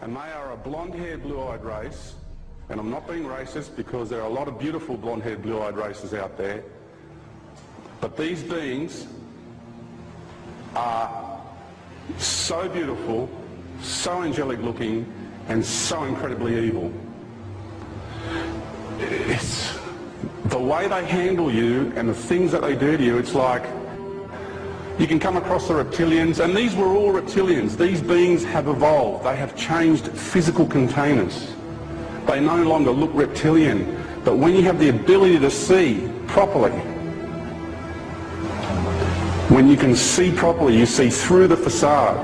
And they are a blonde-haired, blue-eyed race. And I'm not being racist because there are a lot of beautiful blonde-haired, blue-eyed races out there. But these beings are so beautiful, so angelic looking, and so incredibly evil. It's the way they handle you and the things that they do to you. It's like you can come across the reptilians, and these were all reptilians. These beings have evolved. They have changed physical containers. They no longer look reptilian. But when you have the ability to see properly, when you can see properly, you see through the facade,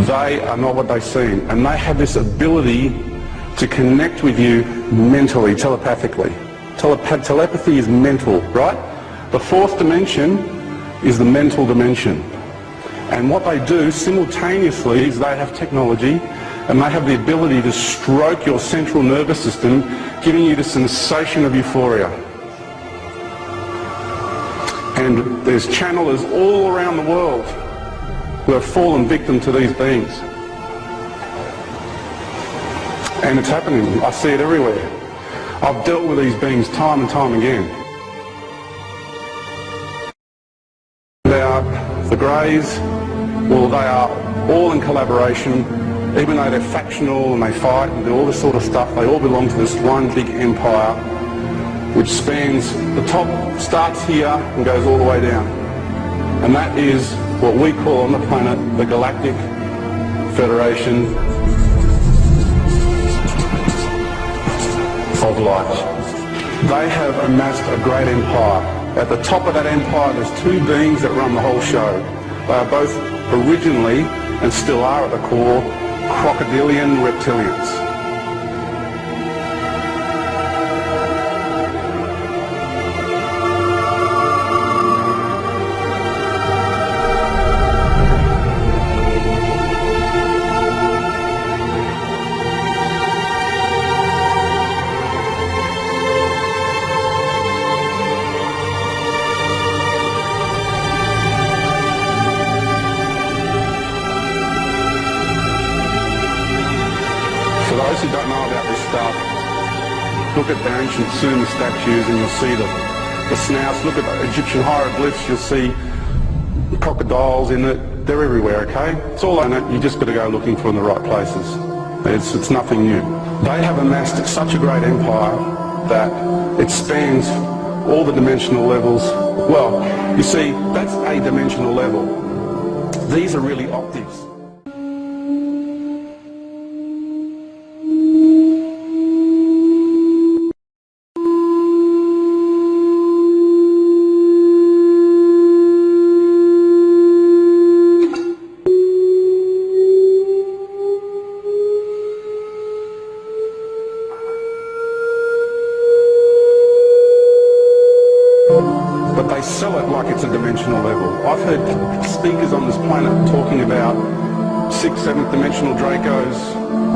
they are not what they seem. And they have this ability to connect with you mentally, telepathically. Telepathy is mental, right? The fourth dimension is the mental dimension. And what they do simultaneously is they have technology and they have the ability to stroke your central nervous system, giving you the sensation of euphoria. And there's channelers all around the world who have fallen victim to these beings. And it's happening. I see it everywhere. I've dealt with these beings time and time again. The Greys, well, they are all in collaboration. Even though they're factional and they fight and do all this sort of stuff, they all belong to this one big empire which spans, the top starts here and goes all the way down. And that is what we call on the planet the Galactic Federation of Light. They have amassed a great empire. At the top of that empire there's two beings that run the whole show. They are both originally, and still are at the core, crocodilian reptilians. For those who don't know about this stuff, look at the ancient Sumer statues and you'll see the snouts. Look at the Egyptian hieroglyphs, you'll see crocodiles in it. They're everywhere, okay? It's all in it, you just got to go looking for them in the right places. It's nothing new. They have amassed such a great empire that it spans all the dimensional levels. Well, you see, that's a dimensional level. These are really octaves. But they sell it like it's a dimensional level. I've heard speakers on this planet talking about 6th, 7th dimensional Dracos.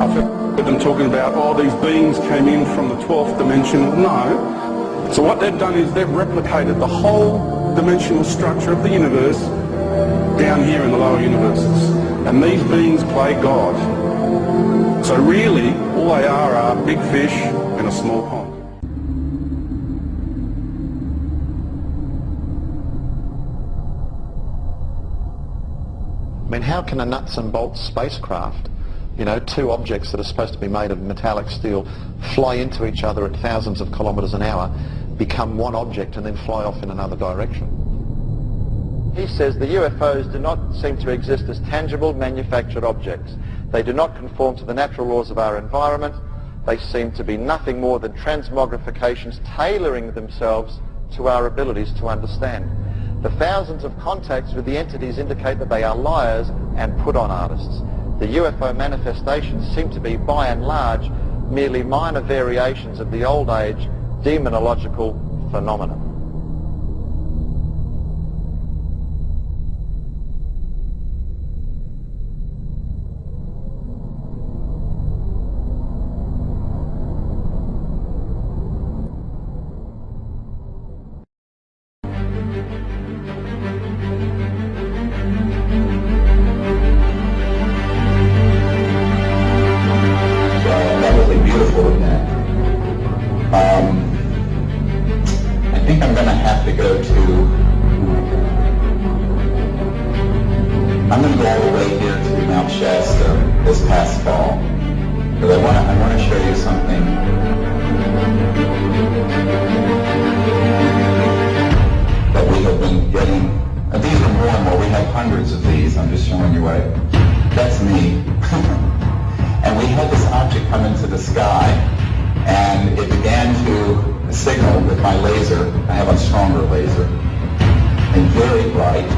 I've heard them talking about, oh, these beings came in from the 12th dimension. No. So what they've done is they've replicated the whole dimensional structure of the universe down here in the lower universes. And these beings play God. So really, all they are big fish in a small pond. I mean, how can a nuts and bolts spacecraft, you know, two objects that are supposed to be made of metallic steel, fly into each other at thousands of kilometres an hour, become one object and then fly off in another direction? He says the UFOs do not seem to exist as tangible, manufactured objects. They do not conform to the natural laws of our environment. They seem to be nothing more than transmogrifications tailoring themselves to our abilities to understand. The thousands of contacts with the entities indicate that they are liars and put-on artists. The UFO manifestations seem to be, by and large, merely minor variations of the old age demonological phenomenon. go all the way here to Mount Shasta this past fall, because I want to show you something that we have been getting. These are more and more. We have hundreds of these. I'm just showing you what that's me. And we had this object come into the sky, and it began to signal with my laser. I have a stronger laser, and very bright.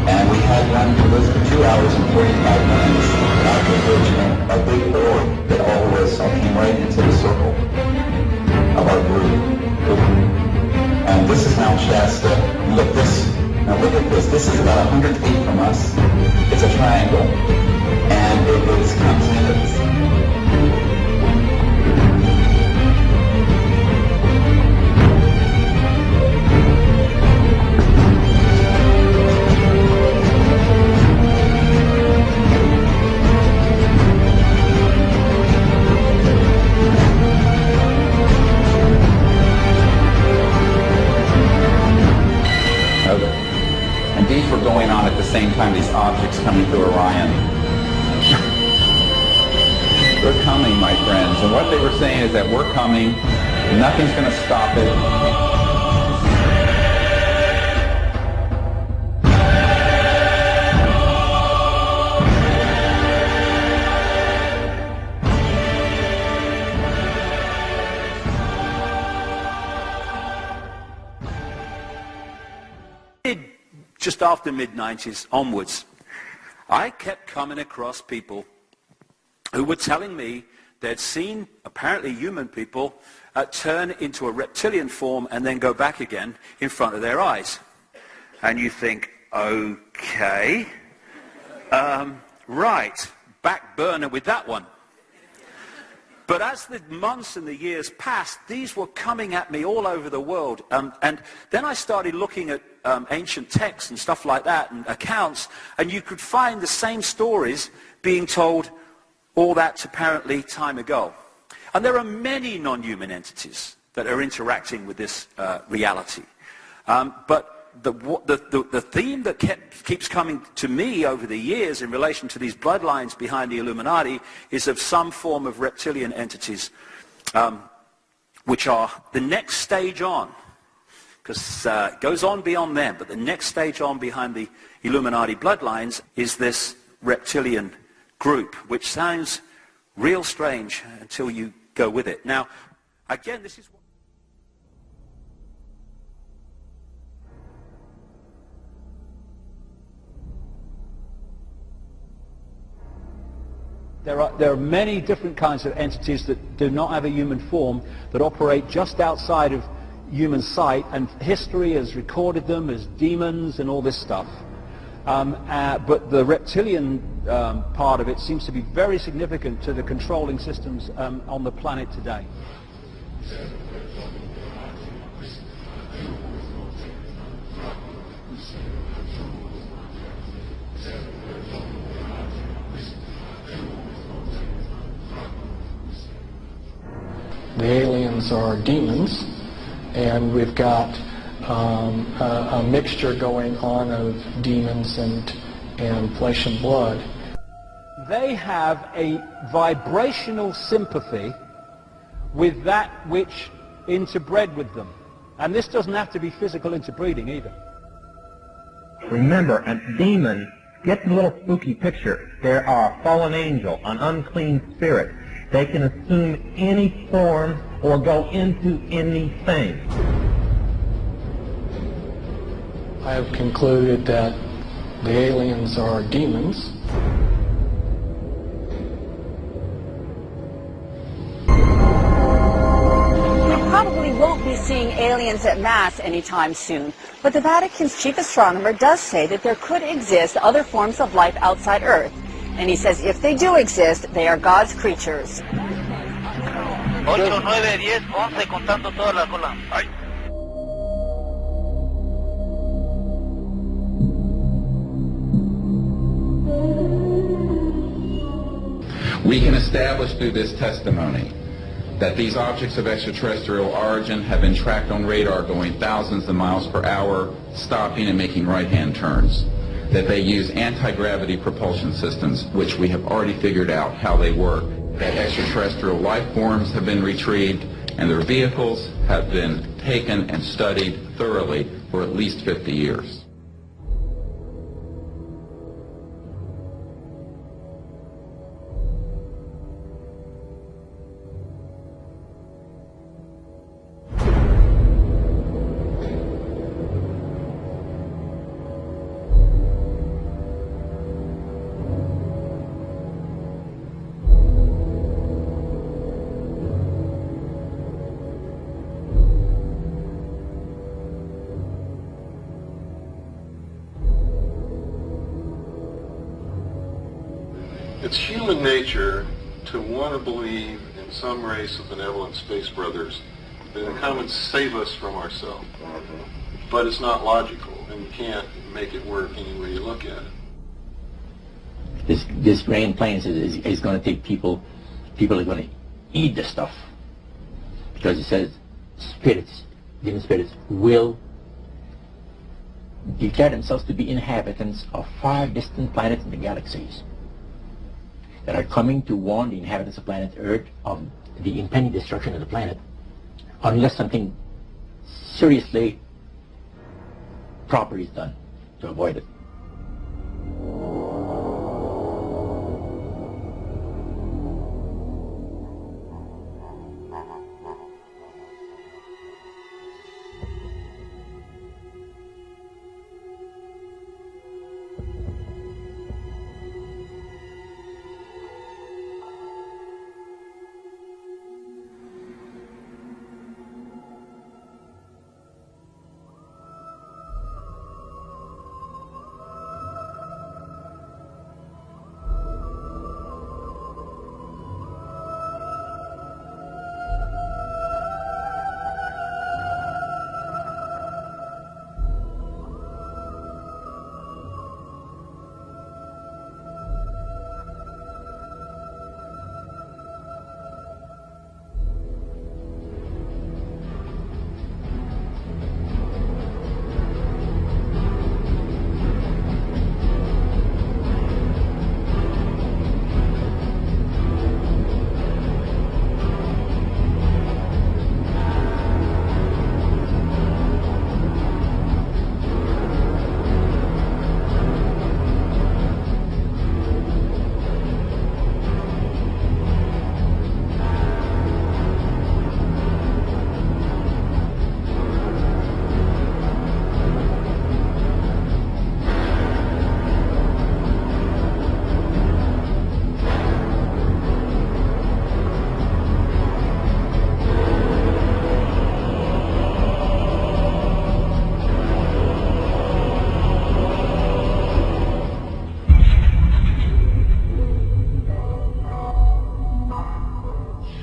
And we had one for those for 2 hours and 45 minutes. Out of which a big orb that all of us came right into the circle of our group. And this is Mount Shasta. Look at this. This is about 100 feet from us. It's a triangle, and it comes in. And these were going on at the same time, these objects coming through Orion. We're coming, my friends. And what they were saying is that we're coming. Nothing's going to stop it. Just after mid-90s onwards, I kept coming across people who were telling me they'd seen apparently human people turn into a reptilian form and then go back again in front of their eyes. And you think, okay, right, back burner with that one. But as the months and the years passed, these were coming at me all over the world. And then I started looking at ancient texts and stuff like that, and accounts, and you could find the same stories being told all that apparently time ago. And there are many non-human entities that are interacting with this reality. But the theme that keeps coming to me over the years in relation to these bloodlines behind the Illuminati is of some form of reptilian entities, which are the next stage on, because it goes on beyond them, but the next stage on behind the Illuminati bloodlines is this reptilian group, which sounds real strange until you go with it. Now, again, this is what There are many different kinds of entities that do not have a human form, that operate just outside of human sight, and history has recorded them as demons and all this stuff. But the reptilian part of it seems to be very significant to the controlling systems on the planet today. The aliens are demons, and we've got a mixture going on of demons and flesh and blood. They have a vibrational sympathy with that which interbred with them. And this doesn't have to be physical interbreeding either. Remember, a demon, get the little spooky picture. They are a fallen angel, an unclean spirit. They can assume any form or go into anything. I have concluded that the aliens are demons. We probably won't be seeing aliens en masse anytime soon, but the Vatican's chief astronomer does say that there could exist other forms of life outside Earth. And he says if they do exist, they are God's creatures. 8, 9, 10, 11, contando toda la cola. Ay. We can establish through this testimony that these objects of extraterrestrial origin have been tracked on radar going thousands of miles per hour, stopping and making right-hand turns. That they use anti-gravity propulsion systems, which we have already figured out how they work. That extraterrestrial life forms have been retrieved, and their vehicles have been taken and studied thoroughly for at least 50 years. It's human nature to want to believe in some race of benevolent space brothers that will come and save us from ourselves. But it's not logical, and you can't make it work any way you look at it. This grand plan is going to take people are going to eat the stuff. Because it says spirits, demon spirits, will declare themselves to be inhabitants of far distant planets in the galaxies that are coming to warn the inhabitants of planet Earth of the impending destruction of the planet unless something seriously proper is done to avoid it.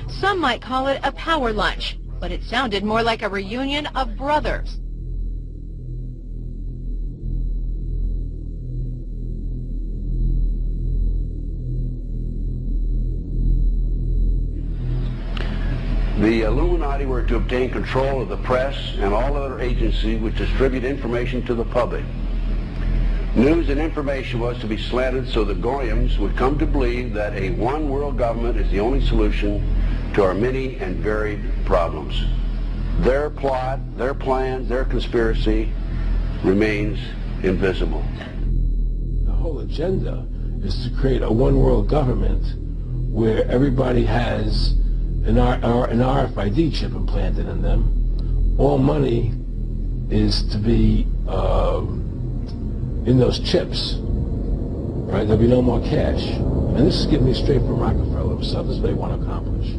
Some might call it a power lunch, but it sounded more like a reunion of brothers. The Illuminati were to obtain control of the press and all other agencies which distribute information to the public. News and information was to be slanted so the Goyams would come to believe that a one-world government is the only solution to our many and varied problems. Their plot, their plans, their conspiracy remains invisible. The whole agenda is to create a one-world government where everybody has an RFID chip implanted in them. All money is to be in those chips, right? There'll be no more cash. And this is getting me straight from Rockefeller himself. This is what they want to accomplish.